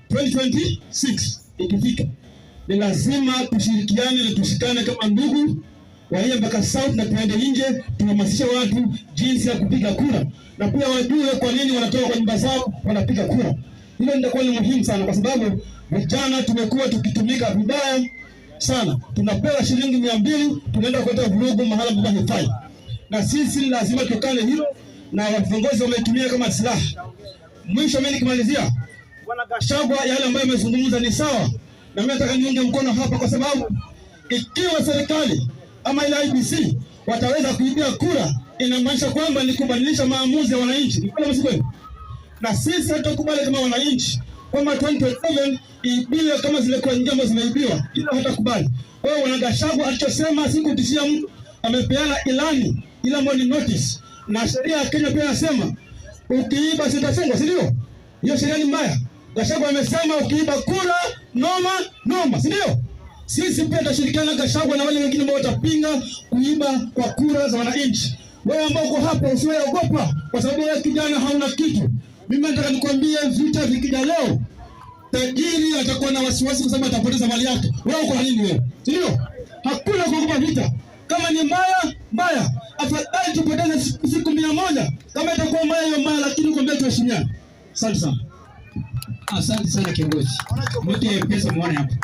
2026 ikifika, ni lazima tushirikiane na tushikane kama ndugu waende mpaka South na tuende nje tuhamasishe watu jinsi ya kupiga kura, na pia wajue kwa nini wanatoka kwa nyumba zao wanapiga kura. Hilo litakuwa ni muhimu sana, kwa sababu vijana tumekuwa tukitumika vibaya sana. Tunapewa shilingi 200 tunaenda kuleta vurugu mahali ambapo haifai, na sisi lazima tukane hilo, na viongozi wametumia kama silaha. Mwisho mimi nikimalizia, Bwana Gachagua yale ambayo amezungumza ni sawa, na mimi nataka niunge mkono hapa, kwa sababu ikiwa serikali ama ile IEBC wataweza kuibia kura, inamaanisha kwamba ni kubadilisha maamuzi ya wananchi. Ni kweli msikweli? Na sisi hatukubali kama wananchi kwamba 2027 ibiwe kama zile kwa njama zimeibiwa. Hilo hatakubali. Kwa hiyo Bwana Gachagua alichosema si kutishia mtu, amepeana ilani ile ambayo ni notice, na sheria ya Kenya pia inasema ukiiba sitafungwa, si ndio? Hiyo sheria ni mbaya. Gachagua amesema ukiiba kura noma, si ndio? Sisi pia tutashirikiana na Gachagua na wale wengine ambao watapinga kuiba kwa kura za wananchi. Wewe ambao uko hapa usiweogopa, kwa sababu wewe kijana hauna kitu. Mimi nataka nikwambie, vita vikija leo, tajiri atakuwa na wasiwasi kwa sababu atapoteza mali yake. Wewe uko nini wewe? Si ndio? Hakuna kuogopa vita. Kama ni mbaya, afadhali tupoteze siku 100. Kama itakuwa mbaya hiyo mbaya, lakini kwambia tuheshimiane. Asante sana. Asante sana kiongozi. Mmoja pesa muone hapa.